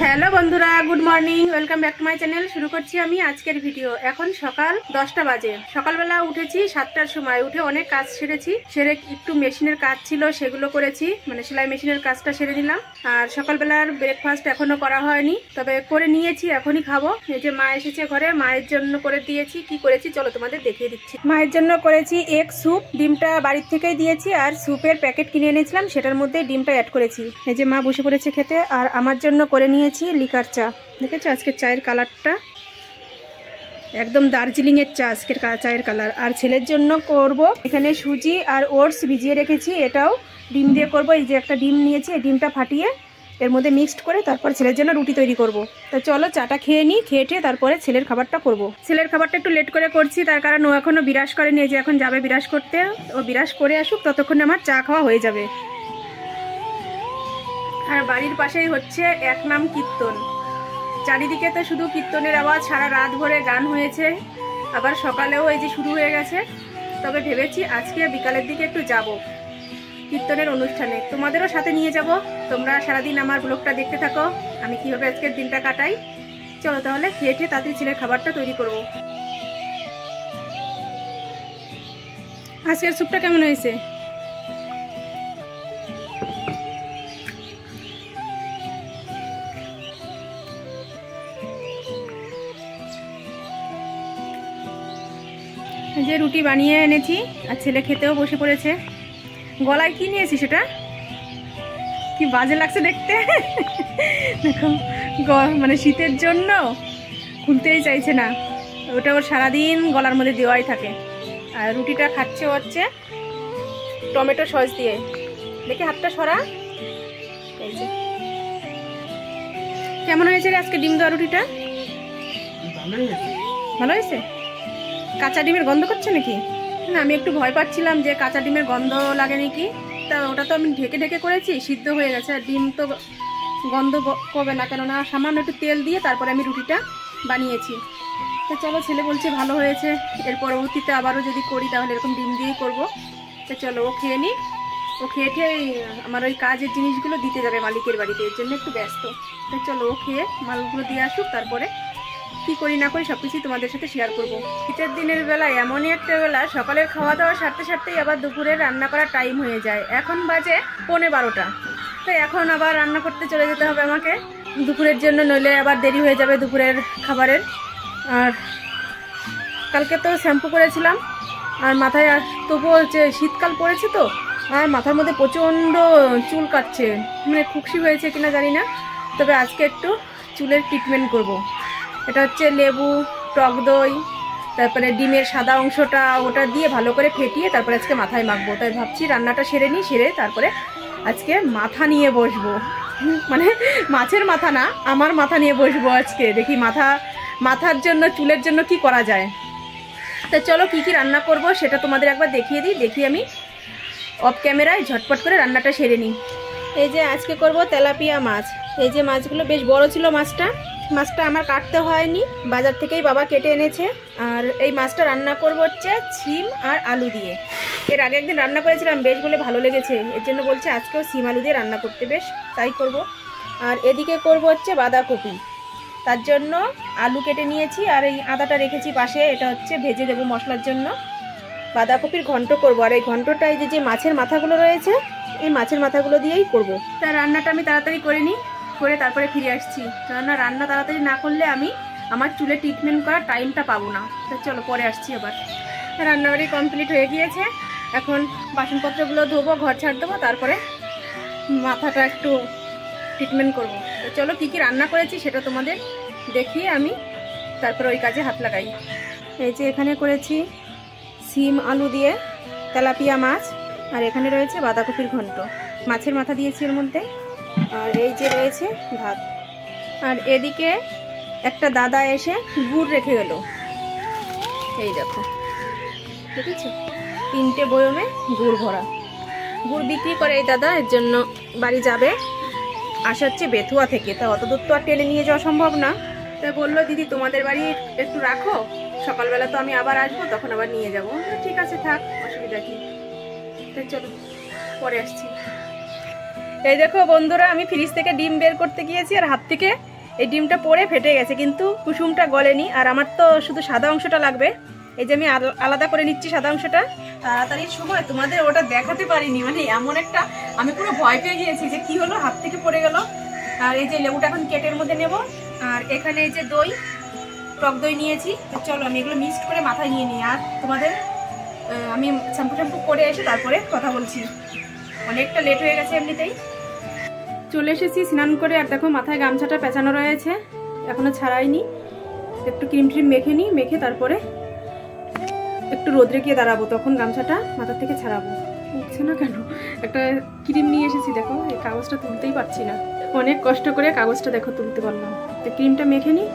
Hello বন্ধুরা, good morning, welcome back to my channel. শুরু করছি আমি আজকের ভিডিও। এখন সকাল 10টা বাজে। সকালবেলা উঠেছি 7টার সময়, উঠে অনেক কাজ সেরে একটু মেশিনের কাজ ছিল সেগুলো করেছি, মানে সেলাই মেশিনের কাজটা সেরে নিলাম। আর সকালবেলার ব্রেকফাস্ট এখনো করা হয়নি, তবে করে নিয়েছি, এখনই খাবো। এই যে মা এসেছে ঘরে, মায়ের জন্য করে দিয়েছি। কি করেছি চলো তোমাদের দেখিয়ে দিচ্ছি। মায়ের জন্য করেছি এগ স্যুপ, ডিমটা বাড়ির থেকেই দিয়েছি, আর স্যুপের প্যাকেট কিনে এনেছিলাম, সেটার মধ্যে ডিমটা অ্যাড করেছি। এই যে মা বসে পড়েছে খেতে। আর আমার জন্য করে নিয়েছি লিকার চা। দেখেছো আজকে চায়ের কালারটা একদম দার্জিলিং এর চা, আজকের চায়ের কালার। আর ছেলের জন্য করব এখানে সুজি আর ওটস ভিজিয়ে রেখেছি, এটাও ডিম দিয়ে করব। এই যে একটা ডিম নিয়েছি, এই ডিমটা ফাটিয়ে এর মধ্যে মিক্সড করে তারপর ছেলের জন্য রুটি তৈরি করব। তো চলো চাটা খেয়ে নিই, খেয়ে তারপরে ছেলের খাবারটা করব। ছেলের খাবারটা একটু লেট করে করছি, তার কারণ ও এখনো বিরাস করেনি। এই যে এখন যাবে বিরাস করতে, ও বিরাস করে আসুক, ততক্ষণে আমার চা খাওয়া হয়ে যাবে। আর বাড়ির পাশেই হচ্ছে এক নাম কীর্তন, চারিদিকে তো শুধু কীর্তনের আওয়াজ, সারা রাত ভরে গান হয়েছে, আবার সকালেও এই যে শুরু হয়ে গেছে। তবে ভেবেছি আজকে বিকালের দিকে একটু যাব কীর্তনের অনুষ্ঠানে, তোমাদেরও সাথে নিয়ে যাব। তোমরা সারাদিন আমার ব্লগটা দেখতে থাকো, আমি কিভাবে আজকের দিনটা কাটাই। চলো তাহলে খেয়ে তাড়াতাড়ি ছেলের খাবারটা তৈরি করব। আজকের স্যুপটা কেমন হয়েছে? যে রুটি বানিয়ে এনেছি আর ছেলে খেতেও বসে পড়েছে। গলায় কি নিয়েছি সেটা কি বাজে লাগছে দেখতে। দেখো মানে শীতের জন্য খুলতেই চাইছে না, ওটা ওর সারাদিন গলার মধ্যে দেওয়াই থাকে। আর রুটিটা খাচ্ছে হচ্ছে টমেটো সস দিয়ে। দেখে হাতটা সরা। এই যে কেমন হয়েছে রে আজকে ডিম দেওয়া রুটিটা? ভালো হয়েছে। কাঁচা ডিমের গন্ধ করছে নাকি? না, আমি একটু ভয় পাচ্ছিলাম যে কাঁচা ডিমের গন্ধ লাগে নাকি। তা ওটা তো আমি ঢেকে ঢেকে করেছি, সিদ্ধ হয়ে গেছে। আর ডিম তো গন্ধ করবে না, কেননা সামান্য একটু তেল দিয়ে তারপরে আমি রুটিটা বানিয়েছি। তো চলো, ছেলে বলছে ভালো হয়েছে, এর পরবর্তীতে আবারও যদি করি তাহলে এরকম ডিম দিয়েই করবো। তো চলো ও খেয়ে নিক, ও খেয়ে আমার ওই কাজের জিনিসগুলো দিতে যাবে মালিকের বাড়িতে, এর জন্য একটু ব্যস্ত। তো চলো ও খেয়ে মালগুলো দিয়ে আসুক, তারপরে কি করি না করি সবকিছু তোমাদের সাথে শেয়ার করবো। শীতের দিনের বেলায় এমনই একটা বেলা, সকালের খাওয়া দাওয়া সারতেই আবার দুপুরের রান্না করার টাইম হয়ে যায়। এখন বাজে 11:15। তো এখন আবার রান্না করতে চলে যেতে হবে আমাকে দুপুরের জন্য, নইলে আবার দেরি হয়ে যাবে দুপুরের খাবারের। আর কালকে তো শ্যাম্পু করেছিলাম, আর মাথায় তবুও হচ্ছে শীতকাল পড়েছে তো, আর মাথার মধ্যে প্রচণ্ড চুল কাটছে, মানে খুশি হয়েছে কিনা জানি না। তবে আজকে একটু চুলের ট্রিটমেন্ট করব। এটা হচ্ছে লেবু, টক দই, তারপরে ডিমের সাদা অংশটা ওটা দিয়ে ভালো করে ফেটিয়ে তারপরে আজকে মাথায় মাখবো। তাই ভাবছি রান্নাটা সেরে নিই, সেরে তারপরে আজকে মাথা নিয়ে বসবো। মানে মাছের মাথা না, আমার মাথা নিয়ে বসবো আজকে। দেখি মাথার জন্য, চুলের জন্য কি করা যায়। তো চলো কি কি রান্না করব সেটা তোমাদের একবার দেখিয়ে দিই। দেখি আমি অফ ক্যামেরায় ঝটপট করে রান্নাটা সেরে নিই। এই যে আজকে করব তেলাপিয়া মাছ। এই যে মাছগুলো বেশ বড় ছিল, মাছটা আমার কাটতে হয়নি, বাজার থেকেই বাবা কেটে এনেছে। আর এই মাছটা রান্না করব হচ্ছে সিম আর আলু দিয়ে। এর আগে একদিন রান্না করেছিলাম, বেশ বলে ভালো লেগেছে, এর জন্য বলছে আজকেও সিম আলু দিয়ে রান্না করতে, বেশ তাই করব। আর এদিকে করব হচ্ছে বাঁধাকপি, তার জন্য আলু কেটে নিয়েছি, আর এই আদাটা রেখেছি পাশে, এটা হচ্ছে ভেজে দেবো মশলার জন্য। বাঁধাকপির ঘন্ট করব। আর এই ঘন্টটা এই যে মাছের মাথাগুলো রয়েছে, এই মাছের মাথাগুলো দিয়েই করব। তাই রান্নাটা আমি তাড়াতাড়ি করে নিই, করে তারপরে ফিরে আসছি, কেননা রান্না তাড়াতাড়ি না করলে আমি আমার চুলে ট্রিটমেন্ট করার টাইমটা পাবো না। তো চলো পরে আসছি আবার। রান্নাবাড়ি কমপ্লিট হয়ে গিয়েছে, এখন বাসনপত্রগুলো ধোবো, ঘর ছাড় দেবো, তারপরে মাথাটা একটু ট্রিটমেন্ট করবো। তো চলো কী কী রান্না করেছি সেটা তোমাদের দেখিয়ে আমি তারপরে ওই কাজে হাত লাগাই। এই যে এখানে করেছি সিম আলু দিয়ে তেলাপিয়া মাছ, আর এখানে রয়েছে বাঁধাকপির ঘন্ট, মাছের মাথা দিয়েছি এর মধ্যে। আর এই যে রয়েছে ভাত। আর এদিকে একটা দাদা এসে গুড় রেখে গেল, এই দেখো দেখেছো, 3টে বয়মে গুড় ভরা। গুড় বিক্রি করে এই দাদা, এর জন্য বাড়ি যাবে, আসা হচ্ছে বেথুয়া থেকে। তা অত দূর তো আর টেনে নিয়ে যাওয়া সম্ভব না। তাই বললো দিদি তোমাদের বাড়ি একটু রাখো, সকালবেলা তো আমি আবার আসবো, তখন আবার নিয়ে যাবো। ঠিক আছে থাক, অসুবিধা কি। তাই চলো পরে আসছি। এই দেখো বন্ধুরা, আমি ফ্রিজ থেকে ডিম বের করতে গিয়েছি আর হাত থেকে এই ডিমটা পড়ে ফেটে গেছে, কিন্তু কুসুমটা গলেনি। আর আমার তো শুধু সাদা অংশটা লাগবে, এই যে আমি আলাদা করে নিচ্ছি সাদা অংশটা। তাড়াতাড়ির সময় তোমাদের ওটা দেখাতে পারিনি, মানে এমন একটা আমি পুরো ভয় পেয়ে গিয়েছি যে কি হলো, হাত থেকে পড়ে গেল। আর এই যে লেবুটা এখন কেটের মধ্যে নেব। আর এখানে এই যে দই, টক দই নিয়েছি। চলো আমি এগুলো মিক্সড করে মাথায় নিয়ে নিই, আর তোমাদের আমি শ্যাম্পু করে এসে তারপরে কথা বলছি। অনেকটা লেট হয়ে গেছে এমনিতেই। চলে এসেছি স্নান করে, আর দেখো মাথায় গামছাটা পেঁচানো রয়েছে, এখনো ছাড়াইনি। একটু ক্রিম ট্রিম মেখে নিই, মেখে তারপরে একটু রোদ্রে গিয়ে দাঁড়াবো, তখন গামছাটা মাথা থেকে ছাড়াবো। উঠছে না কেন? একটা ক্রিম নিয়ে এসেছি, দেখো এই কাগজটা তুলতেই পারছি না, অনেক কষ্ট করে কাগজটা দেখো তুলতে পারলাম। তো ক্রিমটা মেখে নিই।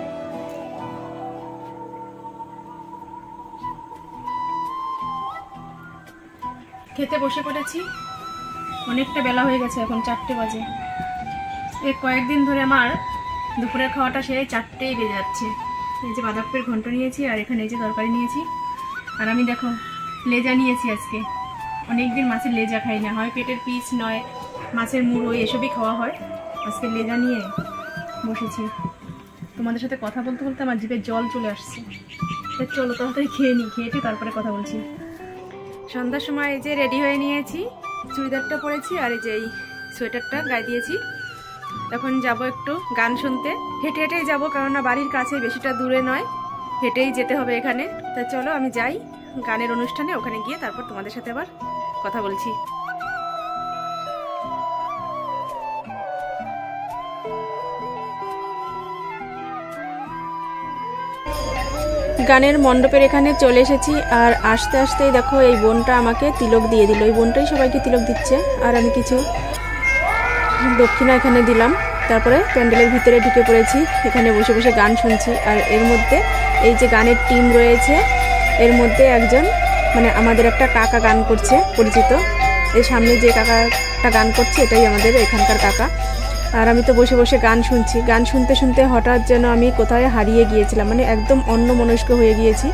খেতে বসে পড়েছি, অনেকটা বেলা হয়ে গেছে, এখন 4টে বাজে। এই কয়েকদিন ধরে আমার দুপুরের খাওয়াটা সেই 4টেই বেজে যাচ্ছে। এই যে বাঁধাকপির ঘন্ট নিয়েছি, আর এখানে এই যে তরকারি নিয়েছি। আর আমি দেখো লেজা নিয়েছি আজকে, অনেকদিন মাছের লেজা খাই না, হয় পেটের পিস নয় মাছের মুড়ো, এসবই খাওয়া হয়। আজকে লেজা নিয়ে বসেছি। তোমাদের সাথে কথা বলতে বলতে আমার জিভে জল চলে আসছে। চলো তাড়াতাড়ি খেয়ে নিই, খেয়েছি তারপরে কথা বলছি। সন্ধ্যার সময় এই যে রেডি হয়ে নিয়েছি, চুড়িদারটা পরেছি আর এই যে এই সোয়েটারটা গায়ে দিয়েছি। এখন যাব একটু গান শুনতে, হেঁটে হেঁটেই যাবো, কেননা বাড়ির কাছে, বেশিটা দূরে নয়, হেঁটেই যেতে হবে এখানে। তা চলো আমি যাই গানের অনুষ্ঠানে, ওখানে গিয়ে তারপর তোমাদের সাথে আবার কথা বলছি। গানের মণ্ডপের এখানে চলে এসেছি, আর আস্তে আস্তেই দেখো এই বোনটা আমাকে তিলক দিয়ে দিল। এই বোনটাই সবাইকে তিলক দিচ্ছে, আর আমি কিছু দক্ষিণা এখানে দিলাম। তারপরে প্যান্ডেলের ভিতরে ঢুকে পড়েছি, এখানে বসে বসে গান শুনছি। আর এর মধ্যে এই যে গানের টিম রয়েছে, এর মধ্যে একজন মানে আমাদের একটা কাকা গান করছে পরিচিত, এই সামনে যে কাকাটা গান করছে এটাই আমাদের এখানকার কাকা। আর আমি তো বসে বসে গান শুনছি, গান শুনতে শুনতে হঠাৎ যেন আমি কোথায় হারিয়ে গিয়েছিলাম, মানে একদম অন্যমনস্ক হয়ে গিয়েছি,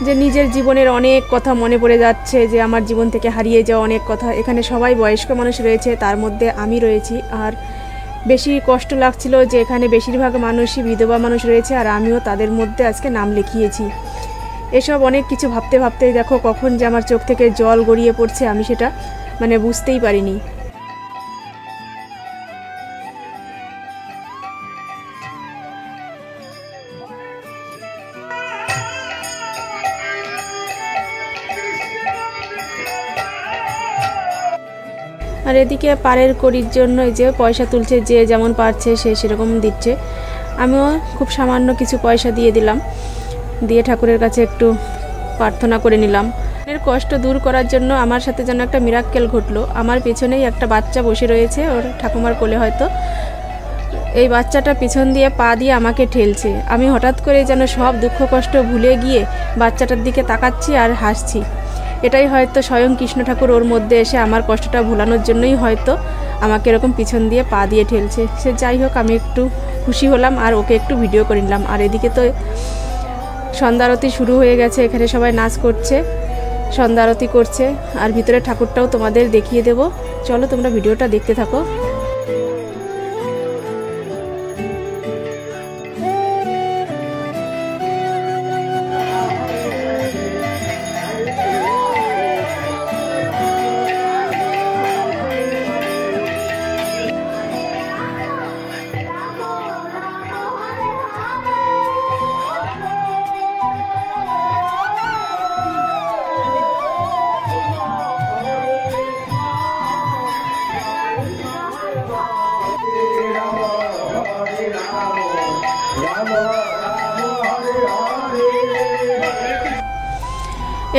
যে নিজের জীবনের অনেক কথা মনে পড়ে যাচ্ছে, যে আমার জীবন থেকে হারিয়ে যাওয়া অনেক কথা। এখানে সবাই বয়স্ক মানুষ রয়েছে, তার মধ্যে আমি রয়েছি। আর বেশি কষ্ট লাগছিল যে এখানে বেশিরভাগ মানুষই বিধবা মানুষ রয়েছে, আর আমিও তাদের মধ্যে আজকে নাম লিখিয়েছি। এসব অনেক কিছু ভাবতে ভাবতেই দেখো কখন যে আমার চোখ থেকে জল গড়িয়ে পড়ছে, আমি সেটা মানে বুঝতেই পারিনি। আর এদিকে পাড়ের কড়ির জন্য এই যে পয়সা তুলছে, যে যেমন পারছে সে সেরকম দিচ্ছে। আমিও খুব সামান্য কিছু পয়সা দিয়ে দিলাম, দিয়ে ঠাকুরের কাছে একটু প্রার্থনা করে নিলাম। এর কষ্ট দূর করার জন্য আমার সাথে যেন একটা মিরাক্কেল ঘটলো। আমার পেছনেই একটা বাচ্চা বসে রয়েছে, ওর ঠাকুমার কোলে হয়তো। এই বাচ্চাটা পিছন দিয়ে পা দিয়ে আমাকে ঠেলছে। আমি হঠাৎ করে যেন সব দুঃখ কষ্ট ভুলে গিয়ে বাচ্চাটার দিকে তাকাচ্ছি আর হাসছি। এটাই হয়তো স্বয়ং কৃষ্ণ ঠাকুর ওর মধ্যে এসে আমার কষ্টটা ভুলানোর জন্যই হয়তো আমাকে এরকম পিছন দিয়ে পা দিয়ে ঠেলছে। সে যাই হোক, আমি একটু খুশি হলাম আর ওকে একটু ভিডিও করে নিলাম। আর এদিকে তো সন্ধ্যা আরতি শুরু হয়ে গেছে, এখানে সবাই নাচ করছে, সন্ধ্যা আরতি করছে। আর ভিতরে ঠাকুরটাও তোমাদের দেখিয়ে দেব, চলো তোমরা ভিডিওটা দেখতে থাকো।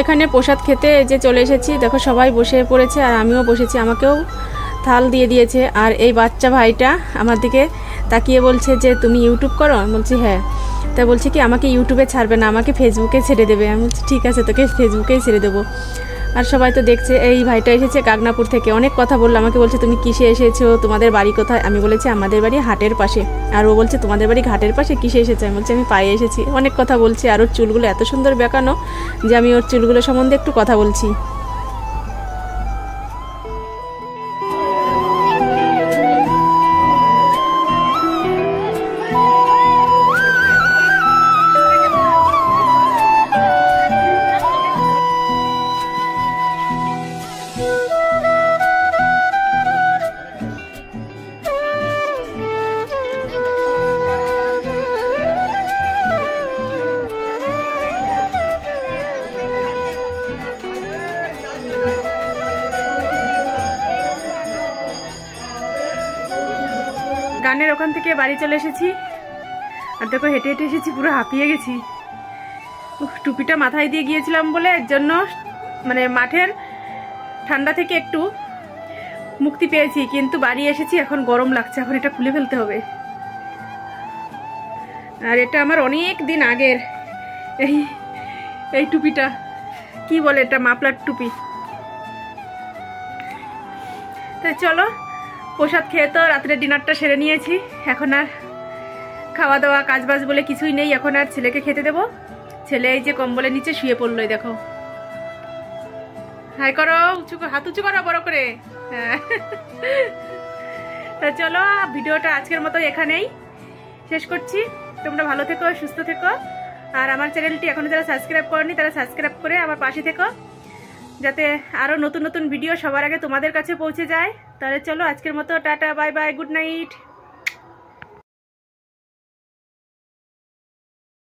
এখানে প্রসাদ খেতে যে চলে এসেছি, দেখো সবাই বসে পড়েছে আর আমিও বসেছি, আমাকেও থাল দিয়ে দিয়েছে। আর এই বাচ্চা ভাইটা আমার দিকে তাকিয়ে বলছে যে তুমি ইউটিউব করো? আমি বলছি হ্যাঁ। তা বলছে কি আমাকে ইউটিউবে ছাড়বে না, আমাকে ফেসবুকে ছেড়ে দেবে। আমি বলছি ঠিক আছে, তোকে ফেসবুকেই ছেড়ে দেবো। আর সবাই তো দেখছে। এই ভাইটা এসেছে গাগনাপুর থেকে, অনেক কথা বললো, আমাকে বলছে তুমি কিসে এসেছো, তোমাদের বাড়ি কোথায়? আমি বলেছি আমাদের বাড়ি হাটের পাশে। আর ও বলছে তোমাদের বাড়ি ঘাটের পাশে, কিসে এসেছে? আমি বলছি আমি পায়ে এসেছি। অনেক কথা বলছে, আর ওর চুলগুলো এত সুন্দর বেঁকানো যে আমি ওর চুলগুলো সম্বন্ধে একটু কথা বলছি। ওখান থেকে বাড়ি চলে এসেছি। আর দেখো হেঁটে হেঁটে এসেছি, পুরো হাঁপিয়ে গেছি। টুপিটা মাথায় দিয়ে গিয়েছিলাম বলে এর জন্য মানে মাঠের ঠান্ডা থেকে একটু মুক্তি পেয়েছি, কিন্তু বাড়ি এসেছি এখন গরম লাগছে, এখন এটা খুলে ফেলতে হবে। আর এটা আমার অনেক দিন আগের এই টুপিটা, কি বলে এটা, মাফলার টুপি। তাই চলো, প্রসাদ খেয়ে তো রাত্রে ডিনারটা সেরে নিয়েছি, এখন আর খাওয়া দাওয়া কাজবাজ বলে কিছুই নেই, এখন আর ছেলেকে খেতে দেবো। ছেলে এই যে কম্বলের নিচে শুয়ে পড়লোই, দেখো। হাই করো, হাত উঁচু করো বড় করে। হ্যাঁ, তা চলো ভিডিওটা আজকের মতো এখানেই শেষ করছি। তোমরা ভালো থেকো, সুস্থ থেকো। আর আমার চ্যানেলটি এখনো যারা সাবস্ক্রাইব করনি তারা সাবস্ক্রাইব করে আমার পাশে থেকো, যাতে আরো নতুন নতুন ভিডিও সবার আগে তোমাদের কাছে পৌঁছে যায়। তাহলে চলো আজকের মতো tata, bye bye, good night.